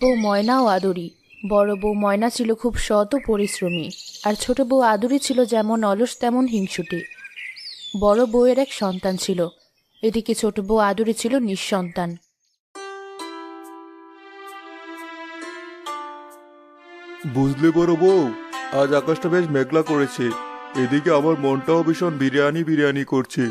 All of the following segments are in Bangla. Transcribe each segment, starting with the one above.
বউ ময়না ও আদুরি। বড় বউ ময়না ছিল খুব সৎ ও পরিশ্রমী, আর ছোট বউ আদুরি ছিল যেমন অলস তেমন হিংসুটে। বড় বউয়ের এক সন্তান ছিল, এদিকে ছোট বউ আদুরি ছিল নিঃসন্তান। বুঝলে বড় বউ, আজ আকাশটা বেশ মেঘলা করেছে। এদিকে আমার মনটাও ভীষণ বিরিয়ানি বিরিয়ানি করছে।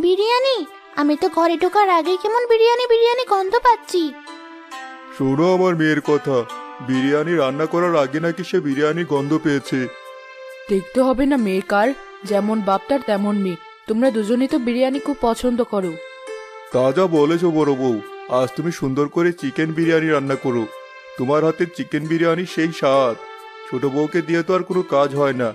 বিরিয়ানি? আমি তো ঘরে ঢোকার আগেই কেমন বিরিয়ানি বিরিয়ানি গন্ধ পাচ্ছি। শোনো আমার মেয়ের কথা, বিরিয়ানি রান্না করার আগে নাকি সে বিরিয়ানির গন্ধ পেয়েছে। দেখতে হবে না মেয়ে কার, যেমন বাপ তার তেমন মেয়ে। তোমরা দুজনেই তো বিরিয়ানি খুব পছন্দ করো। তা যা বলেছো বড় বউ, আজ তুমি সুন্দর করে চিকেন বিরিয়ানি রান্না করো। তোমার হাতের চিকেন বিরিয়ানি সেই স্বাদ, ছোট বউকে দিয়ে তো আর কোনো কাজ হয় না।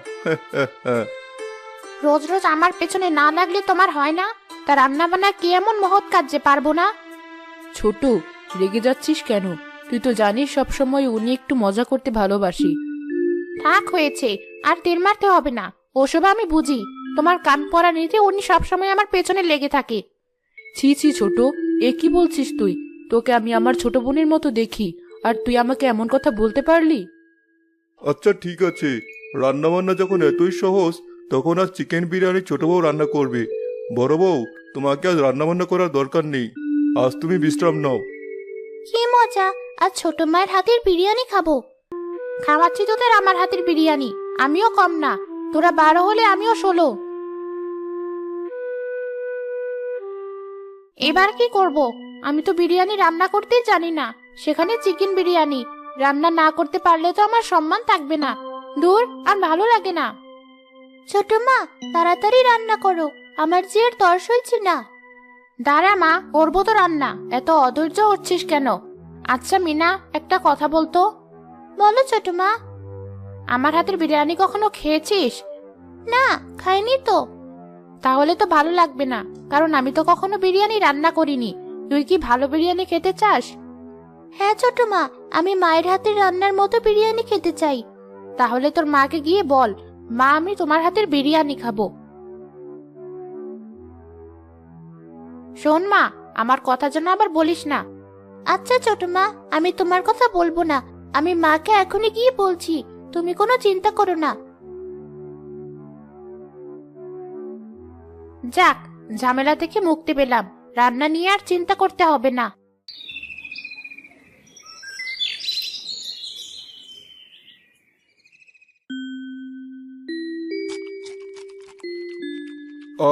রোজ রোজ আমার পেছনে না লাগলে তোমার হয় না? তা রান্না বান্না কি এমন মহৎ কাজ যে পারবো না? ছোট, রেগে যাচ্ছিস কেন? তুই তো জানিস সবসময় উনি একটু মজা করতে ভালোবাসি। থাক হয়েছে, আর তেল মারতে হবে না। ওসব আমি বুঝি। তোমার কান পড়া নিতে উনি সবসময় আমার পেছনে লেগে থাকে। ছি ছি ছোট, এ কি বলছিস তুই? তোকে আমি আমার ছোট বোনের মতো দেখি, আর তুই আমাকে এমন কথা বলতে পারলি? আচ্ছা ঠিক আছে, রান্না বান্না যখন এতই সহজ, তখন আজ চিকেন বিরিয়ানি ছোট বউ রান্না করবে। বড় বউ, তোমাকে আজ রান্না বান্না করার দরকার নেই, আজ তুমি বিশ্রাম নাও। কি মজা, আজ ছোট মায়ের হাতের বিরিয়ানি খাবো। খাওয়াচ্ছি তোদের আমার হাতের বিরিয়ানি, আমিও কম না। তোরা 12 হলে আমিও 16। এবার কি করব? আমি তো বিরিয়ানি রান্না করতেই জানি না, সেখানে চিকেন বিরিয়ানি। রান্না না করতে পারলে তো আমার সম্মান থাকবে না। দূর, আর ভালো লাগে না। ছোট মা, তাড়াতাড়ি রান্না করো, আমার যে আর তর সইছে না। দাঁড়া মা, করবো তো রান্না, এত অধৈর্য হচ্ছিস কেন? আচ্ছা মিনা, একটা কথা বলতো। বলো ছোট মা। আমার হাতের বিরিয়ানি কখনো খেয়েছিস? না, খাইনি তো। তাহলে তো ভালো লাগবে না, কারণ আমি তো কখনো বিরিয়ানি রান্না করিনি। তুই কি ভালো বিরিয়ানি খেতে চাস? হ্যাঁ ছোট মা, আমি মায়ের হাতের রান্নার মতো বিরিয়ানি খেতে চাই। তাহলে তোর মাকে গিয়ে বল, মা আমি তোমার হাতের বিরিয়ানি খাবো। শোন মা, আমার কথা যেন আবার বলিস না। আচ্ছা ছোট মা, আমি তোমার কথা বলবো না। আমি মাকে এখনই গিয়ে বলছি, তুমি কোনো চিন্তা করো না। যাক, ঝামেলা থেকে মুক্তি পেলাম। রান্না নিয়ে আর চিন্তা করতে হবে না।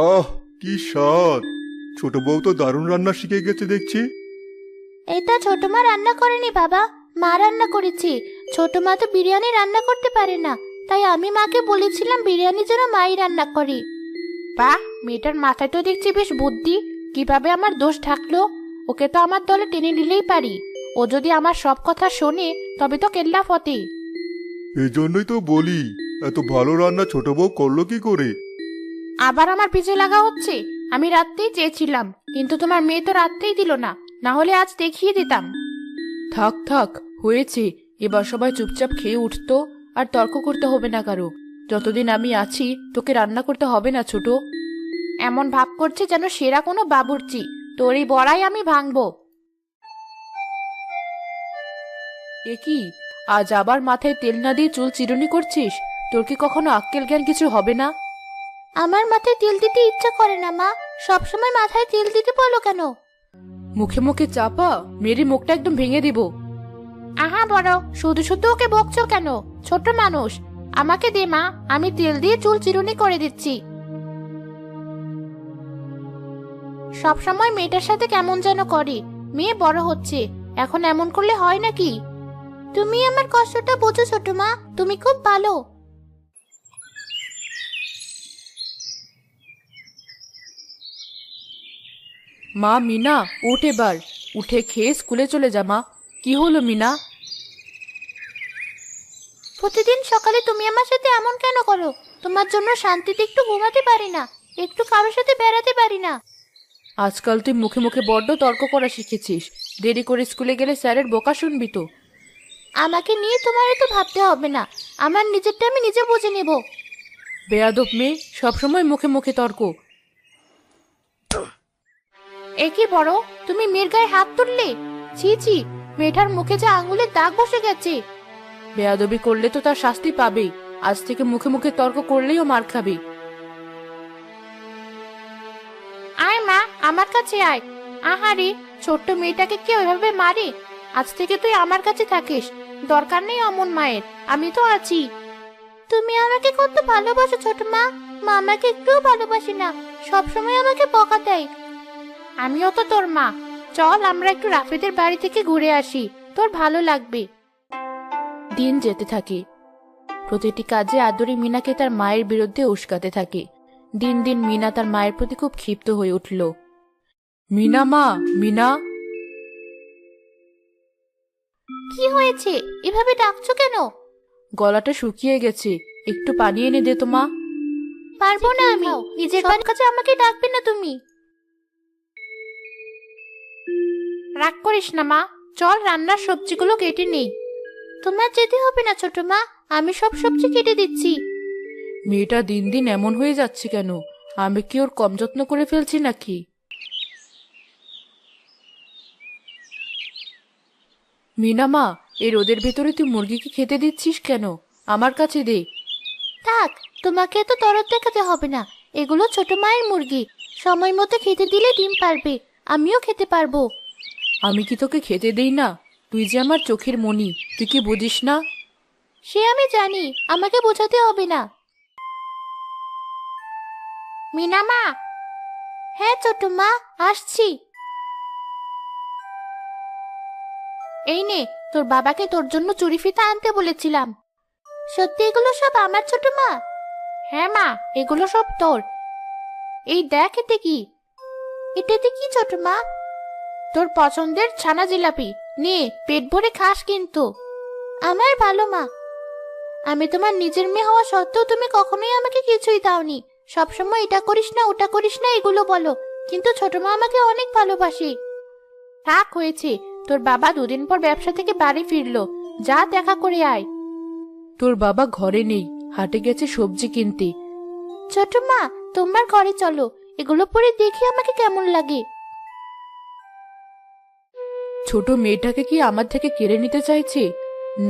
আহ, কি স্বাদ! ছোট বউ তো দারুণ রান্না শিখে গেছে দেখছি। এটা ছোট মা রান্না করেনি বাবা, মা রান্না করেছে। ছোট মা তো বিরিয়ানি রান্না করতে পারে না, তাই আমি মাকে বলেছিলাম বিরিয়ানি যেন মাই রান্না করে। বাহ, মেয়েটার মাথায় তো দেখছি বেশ বুদ্ধি। কিভাবে আমার দোষ ঢাকলো? ওকে তো আমার দলে টেনে নিলেই পারি। ও যদি আমার সব কথা শোনে, তবে তো কেল্লা ফতে। এজন্যই তো বলি, এত ভালো রান্না ছোট বউ করলো কি করে? আবার আমার পিছে লাগা হচ্ছে। আমি রাত্রেই চেয়েছিলাম, কিন্তু তোমার মেয়ে তো রাত্রেই দিল না, না হলে আজ দেখিয়ে দিতাম। থাক থাক, হয়েছে। এবার সবাই চুপচাপ খেয়ে উঠতো, আর তর্ক করতে হবে না কারো। যতদিন আমি আছি তোকে রান্না করতে হবে না ছোট। এমন ভাব করছে যেন সেরা কোনো বাবুর্চি। তোর এই বড়াই আমি ভাঙবো। এ কি, আজ আবার মাথায় তেল না দিয়ে চুল চিরুনি করছিস? তোর কি কখনো আক্কেল জ্ঞান কিছু হবে না? আমার মাথায় তেল দিতে ইচ্ছা করে না মা, সবসময় মাথায় তেল দিতে বলো কেন? মুখে মুখে চাপা, মেরে মুখটা একদম ভেঙে দিব। আহা বড়, শুধু শুধু ওকে বকছো কেন? ছোট মানুষ। আমাকে দে মা, আমি তেল দিয়ে চুল চিরুনি করে দিচ্ছি। সব সময় মেয়েটার সাথে কেমন যেন করে। মেয়ে বড় হচ্ছে, এখন এমন করলে হয় নাকি? তুমি আমার কষ্টটা বোঝো ছোট মা, তুমি খুব ভালো। মা মিনা, উঠ এবার। উঠে খেয়ে স্কুলে চলে যা মা। কি হলো মিনা? প্রতিদিন সকালে তুমি আমার সাথে এমন কেন করো? তোমার জন্য শান্তিতে একটু ঘুমাতে পারি না, একটু কারোর সাথে বেড়াতে পারি না। আজকাল তুই মুখে মুখে বড্ড তর্ক করা শিখেছিস। দেরি করে স্কুলে গেলে স্যারের বকা শুনবি তো। আমাকে নিয়ে তোমার এত ভাবতে হবে না, আমার নিজেরটা আমি নিজে বুঝে নেব। বেয়াদব মেয়ে, সবসময় মুখে মুখে তর্ক। এ কি বড়, তুমি মেয়ের গায়ে হাত তুললে? ছি ছি, মেয়েটার মুখে যে আঙুলের দাগ বসে গেছে। বেয়াদবি করলে তো তার শাস্তি পাবেই। আজ থেকে মুখে মুখে তর্ক করলেই ও মার খাবে। আয় মা, আমার কাছে আয়। আহারে, ছোট্ট মেয়েটাকে কেউ এভাবে মারে? আজ থেকে তুই আমার কাছে থাকিস। দরকার নেই অমন মায়ের, আমি তো আছি। তুমি আমাকে কত ভালোবাসো ছোট মা। মা আমাকে একটুও ভালোবাসে না, সবসময় আমাকে বকা দেয়। আমিও তো তোর মা। চল আমরা একটু রাফিদের বাড়ি থেকে ঘুরে আসি, তোর ভালো লাগবে। দিন যেতে থাকে। প্রতিটি কাজে আদরি মিনাকে তার মায়ের বিরুদ্ধে উস্কাতে থাকে। দিন দিন মিনা তার মায়ের প্রতি খুব ক্ষিপ্ত হয়ে উঠল। মিনা মা, মিনা। কি হয়েছে? এভাবে ডাকছো কেন? গলাটা শুকিয়ে গেছে, একটু পানি এনে দে তো মা। পারবো না আমি, নিজের কাছে আমাকে ডাকবে না তুমি। রাগ করিস না মা, চল রান্নার সবজিগুলো কেটে নেই। তোমার যেতে হবে না ছোট মা, আমি সব সবজি কেটে দিচ্ছি। মেয়েটা দিন দিন এমন হয়ে যাচ্ছে কেন? আমি কি ওর কম যত্ন করে ফেলছি নাকি? মিনা মা, এই রোদের ভেতরে তুই মুরগিকে খেতে দিচ্ছিস কেন? আমার কাছে দে। থাক, তোমাকে এত দরদ দেখাতে হবে না। এগুলো ছোট মায়ের মুরগি, সময় মতো খেতে দিলে ডিম পারবে, আমিও খেতে পারবো। আমি কি তোকে খেতে দেই না? তুই যে আমার চোখের মণি, তুই কি বুঝিস না? সে আমি জানি, আমাকে বোঝাতে হবে না। মিনা মা। হ্যাঁ ছোট মা, আসছি। এই নে, তোর বাবাকে তোর জন্য চুড়ি ফিতা আনতে বলেছিলাম। সত্যি এগুলো সব আমার ছোট মা? হ্যাঁ মা, এগুলো সব তোর। এই দেখ, এতে কি? এটাতে কি ছোট মা? তোর পছন্দের ছানা জিলাপি, নে পেট ভরে খাস কিন্তু। আমার ভালো মা। আমি তোমার নিজের মেয়ে হওয়া সত্ত্বেও তুমি কখনোই আমাকে কিছুই দাওনি। সবসময় এটা করিস না, ওটা করিস না এগুলো বলো, কিন্তু ছোট মা আমাকে অনেক ভালোবাসে। থাক, হয়েছে। তোর বাবা দুদিন পর ব্যবসা থেকে বাড়ি ফিরলো, যা দেখা করে আয়। তোর বাবা ঘরে নেই, হাটে গেছে সবজি কিনতে। ছোট মা, তোমার ঘরে চলো, এগুলো পরে দেখি আমাকে কেমন লাগে। ছোট মেয়েটাকে কি আমার থেকে কেড়ে নিতে চাইছে?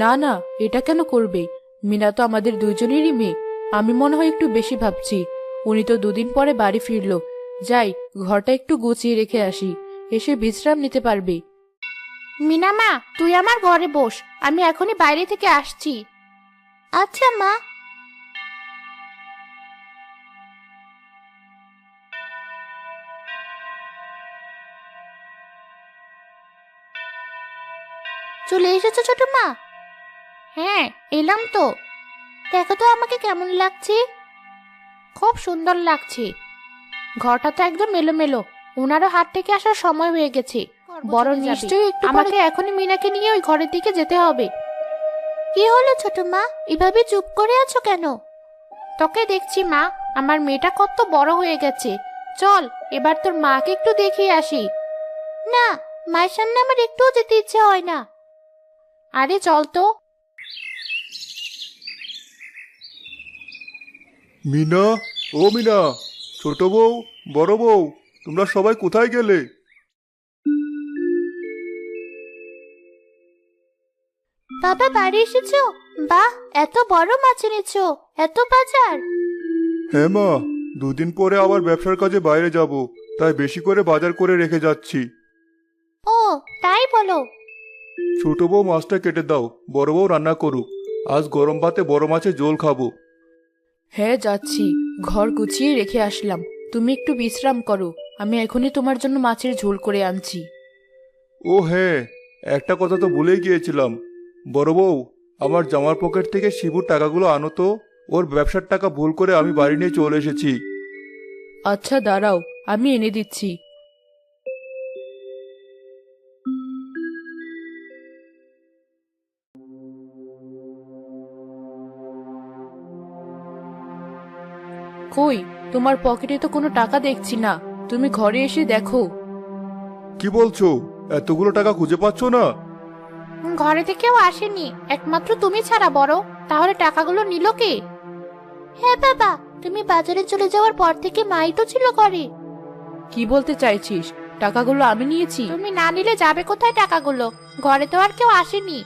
না না, এটা কেন করবে? মিনা তো আমাদের দুজনেরই মেয়ে। আমি মনে হয় একটু বেশি ভাবছি। উনি তো দুদিন পরে বাড়ি ফিরলো। যাই, ঘরটা একটু গুছিয়ে রেখে আসি, এসে বিশ্রাম নিতে পারবে। মিনা মা, তুই আমার ঘরে বস, আমি এখনই বাইরে থেকে আসছি। আচ্ছা মা। চলে এসেছো ছোট মা? হ্যাঁ, এলাম তো। দেখো তো আমাকে কেমন লাগছে। খুব সুন্দর লাগছে। ঘরটা তো একদম এলোমেলো। ওনারও হাট থেকে আসার সময় হয়ে গেছে। বড় নিশ্চয়ই একটু আমাকে এখনই মিনাকে নিয়ে ওই ঘরের দিকে যেতে হবে। কি হলো ছোট মা, এভাবে চুপ করে আছো কেন? তোকে দেখছি মা, আমার মেয়েটা কত বড় হয়ে গেছে। চল এবার তোর মাকে একটু দেখিয়ে আসি। না, মায়ের সামনে আমার একটুও যেতে ইচ্ছে হয় না। আরে চল তো। মিনা, ও মিনা, ছোট বউ, বড় বউ, তোমরা সবাই কোথায় গেলে? বাবা, বাড়ি এসেছো? বাহ, এত বড় মাছ এনেছো, এত বাজার। হ্যাঁ মা, দুদিন পরে আবার ব্যবসার কাজে বাইরে যাব, তাই বেশি করে বাজার করে রেখে যাচ্ছি। ও, তাই বলো। ছোট বউ মাছটা কেটে দাও, বড় বউ রান্না করুক। আজ গরম ভাতে বড় মাছের ঝোল খাবো। হ্যাঁ যাচ্ছি, ঘর গুছিয়ে রেখে আসলাম। তুমি একটু বিশ্রাম করো, আমি এখনই তোমার জন্য মাছের ঝোল করে আনছি। ও হ্যাঁ, একটা কথা তো ভুলেই গিয়েছিলাম। বড় বউ, আমার জামার পকেট থেকে শিবুর টাকাগুলো আনো তো। ওর ব্যবসার টাকা ভুল করে আমি বাড়ি নিয়ে চলে এসেছি। আচ্ছা দাঁড়াও, আমি এনে দিচ্ছি। কই, তোমার পকেটে তো কোনো টাকা দেখছি না। তুমি ঘরে এসে দেখো। কি বলছো? এতগুলো টাকা খুঁজে পাচ্ছ না? ঘরে থেকেও আসেনি, একমাত্র তুমি ছাড়া বড়। তাহলে টাকাগুলো নিল কে? হ্যাঁ বাবা, তুমি বাজারে চলে যাওয়ার পর থেকে মাই তো ছিল ঘরে। কি বলতে চাইছিস? টাকাগুলো আমি নিয়েছি। তুমি না নিলে যাবে কোথায় টাকাগুলো? ঘরে তো আর কেউ আসেনি।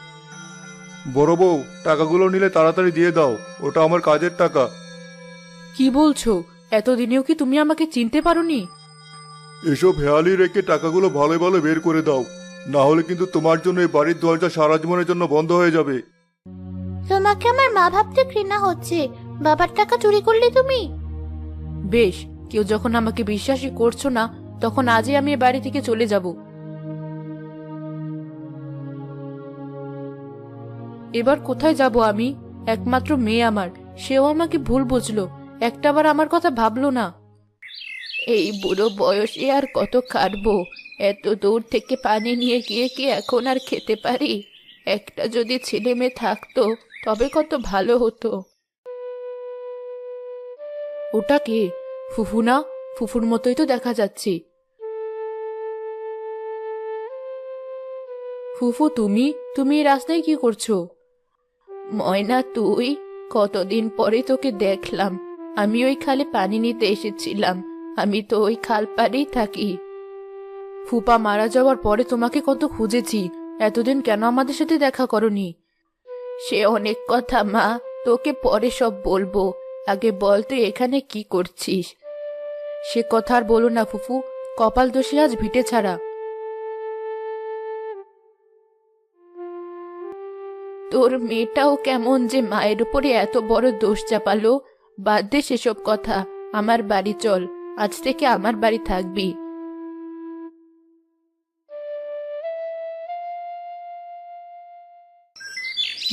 বড় বউ, টাকাগুলো নিলে তাড়াতাড়ি দিয়ে দাও, ওটা আমার কাজের টাকা। কি বলছো? এতদিনেও কি তুমি আমাকে চিনতে পারোনি? এসব হেয়ালি রেখে টাকাগুলো ভালো ভালো বের করে দাও, না হলে কিন্তু তোমার জন্য এই বাড়ির দরজা সারা জীবনের জন্য বন্ধ হয়ে যাবে। তোমাকে আমার মা ভাবতে ঘৃণা হচ্ছে। বাবার টাকা চুরি করলে তুমি? বেশ, কেউ যখন আমাকে বিশ্বাসই করছো না, তখন আজই আমি এ বাড়ি থেকে চলে যাব। এবার কোথায় যাব আমি? একমাত্র মেয়ে আমার, সেও আমাকে ভুল বুঝলো, একটাবার আমার কথা ভাবলো না। এই বুড়ো বয়সে আর কত খাটবো? এত দূর থেকে পানি নিয়ে গিয়ে কি এখন আর খেতে পারি? একটা যদি ছেলে মেয়ে থাকতো তবে কত ভালো হতো। ওটা কে? ফুফু না? ফুফুর মতোই তো দেখা যাচ্ছে। ফুফু, তুমি তুমি এই রাস্তায় কি করছো? ময়না, তুই? কতদিন পরে তোকে দেখলাম। আমি ওই খালে পানি নিতে এসেছিলাম। আমি তো ওই খাল পাড়েই থাকি। ফুপা মারা যাওয়ার পরে তোমাকে কত খুঁজেছি, এতদিন কেন আমাদের সাথে দেখা করনি? সে অনেক কথা মা, তোকে পরে সব বলবো। আগে বল তুই এখানে কি করছিস? সে কথা আর বলো না ফুফু, কপাল দোষে আজ ভিটে ছাড়া। তোর মেয়েটাও কেমন যে মায়ের উপরে এত বড় দোষ চাপালো। বাদ দে সেসব কথা, আমার বাড়ি চল, আজ থেকে আমার বাড়ি থাকবি।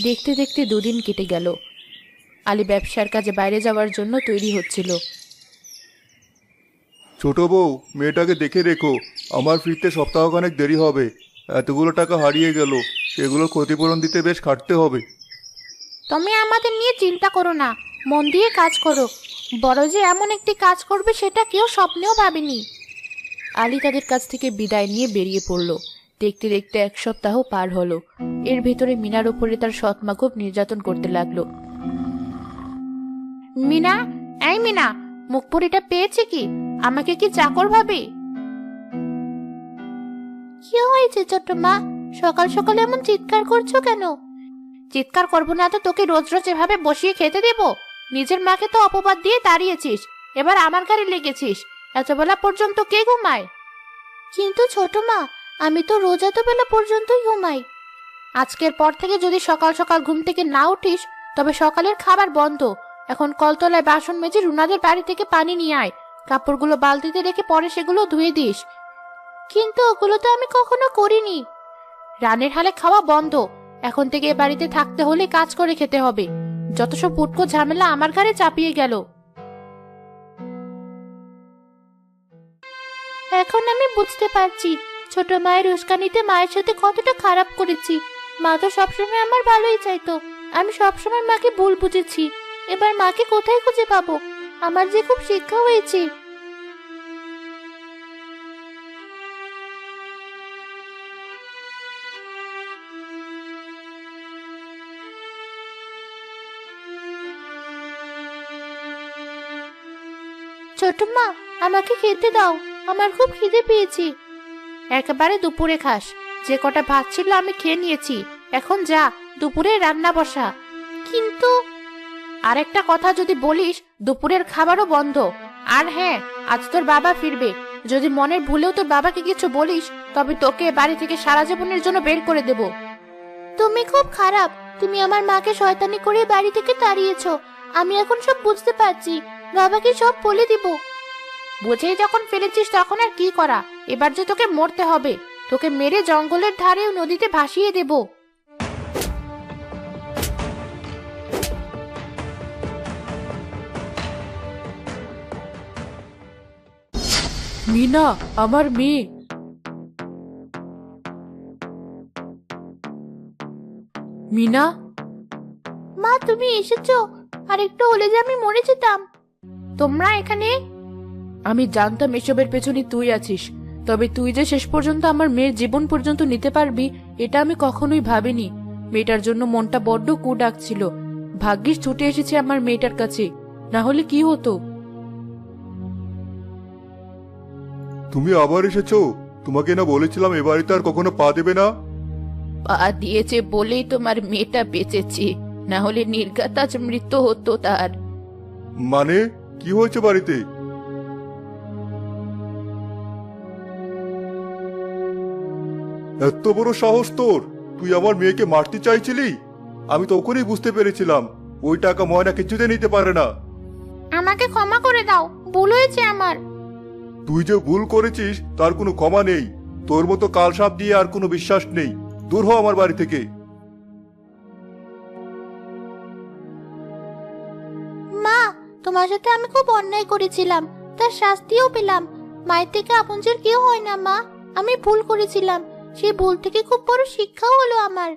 দেখতে দেখতে দুদিন কেটে গেল। আলী ব্যবসার কাজে বাইরে যাওয়ার জন্য তৈরি হচ্ছিল। ছোট বউ, মেয়েটাকে দেখে রেখো, আমার ফিরতে সপ্তাহখানেক দেরি হবে। এতগুলো টাকা হারিয়ে গেল, সেগুলোর ক্ষতিপূরণ দিতে বেশ খাটতে হবে। তুমি আমাদের নিয়ে চিন্তা করো না, মন দিয়ে কাজ করো। বড় যে এমন একটি কাজ করবে সেটা কেউ স্বপ্নেও ভাবেনি। আলী তাদের কাছ থেকে বিদায় নিয়ে বেরিয়ে পড়ল। দেখতে দেখতে 1 সপ্তাহ পার হলো। এর ভেতরে মিনার উপরে তার সৎমা খুব নির্যাতন করতে লাগলো। মিনা, এই মিনা, মুখপুরিটা পেয়েছে কি? আমাকে কি চাকর ভাবে? কি হয়েছে ছোট মা? সকাল সকাল এমন চিৎকার করছো কেন? চিৎকার করবো না তো তোকে রোজ রোজ এভাবে বসিয়ে খেতে দেব? নিজের মাকে তো অপবাদ দিয়ে তাড়িয়েছিস, এবার আমার ঘাড়ে লেগেছিস। এত বেলা পর্যন্ত কে ঘুমায়? কিন্তু ছোট মা, আমি তো রোজ এত বেলা পর্যন্তই ঘুমাই। আজকের পর থেকে যদি সকাল সকাল ঘুম থেকে না উঠিস, তবে সকালের খাবার বন্ধ। এখন কলতলায় বাসন মেজে রুনাদের বাড়ি থেকে পানি নিয়ে আয়। কাপড়গুলো বালতিতে রেখে পরে সেগুলো ধুয়ে দিস। কিন্তু ওগুলো তো আমি কখনো করিনি। রানের হালে খাওয়া বন্ধ। এখন থেকে এ বাড়িতে থাকতে হলে কাজ করে খেতে হবে। যত সব পুটকো ঝামেলা আমার ঘাড়ে চাপিয়ে গেল। এখন আমি বুঝতে পারছি ছোট মায়ের উস্কানিতে মায়ের সাথে কতটা খারাপ করেছি। মা তো সবসময় আমার ভালোই চাইতো। আমি সবসময় মাকে ভুল বুঝেছি। এবার মাকে কোথায় খুঁজে পাবো? আমার যে খুব শিক্ষা হয়েছে। ছোট মা, আমাকে খেতে দাও, আমার খুব খিদে পেয়েছে। একেবারে দুপুরে খাস। যে কটা ভাত ছিল আমি খেয়ে নিয়েছি। এখন যা, দুপুরে রান্না বসা। কিন্তু আরেকটা কথা যদি বলিস, দুপুরের খাবারও বন্ধ। আর হ্যাঁ, আজ তোর বাবা ফিরবে। যদি মনের ভুলেও তোর বাবাকে কিছু বলিস, তবে তোকে বাড়ি থেকে সারা জীবনের জন্য বের করে দেব। তুমি খুব খারাপ। তুমি আমার মাকে শয়তানি করে বাড়ি থেকে তাড়িয়েছো। আমি এখন সব বুঝতে পারছি। বাবাকে সব বলে দিব। বুঝেই যখন ফেলেছিস তখন আর কি করা? এবার যে তোকে মরতে হবে। তোকে মেরে জঙ্গলের ধারে ও নদীতে ভাসিয়ে দেব। মিনা, আমার মেয়ে। মিনা, মা, তুমি এসেছো? আর একটু হলে যে আমি মরে যেতাম। তোমরা এখানে? আমি জানতাম এসবের পেছনে তুই আছিস, তবে তুই যে শেষ পর্যন্ত আমার মেয়ের জীবন পর্যন্ত নিতে পারবি এটা আমি কখনোই ভাবিনি। মেয়েটার জন্য মনটা বড্ড কু ডাকছিল। ভাগ্যিস ছুটে এসেছে আমার মেয়েটার কাছে, না হলে কি হতো। তুমি আবার এসেছো? তোমাকে না বলেছিলাম এ বাড়িতে আর কখনো পা দেবে না? পা দিয়েছে বলেই তোমার মেয়েটা বেঁচেছে, না হলে নির্ঘাত আজ মৃত্যু হতো তার। মানে কি হয়েছে বাড়িতে? এত বড় সাহস তোর! তুই আমার মেয়েকে মারতে চাইছিলি? আমি তখনই বুঝতে পেরেছিলাম ওই টাকা ময়না কিছুতে নিতে পারে না। আমাকে ক্ষমা করে দাও, ভুল হয়েছে আমার। তুই যে ভুল করেছিস তার কোনো ক্ষমা নেই। তোর মতো কালসাপ দিয়ে আর কোনো বিশ্বাস নেই। দূর হ আমার বাড়ি থেকে। মা, তোমার সাথে আমি খুব অন্যায় করেছিলাম, তার শাস্তিও পেলাম। মায়ের থেকে আপনজন কেউ হয় না মা। আমি ভুল করেছিলাম, সেই ভুল থেকে খুব বড় শিক্ষাও হলো আমার।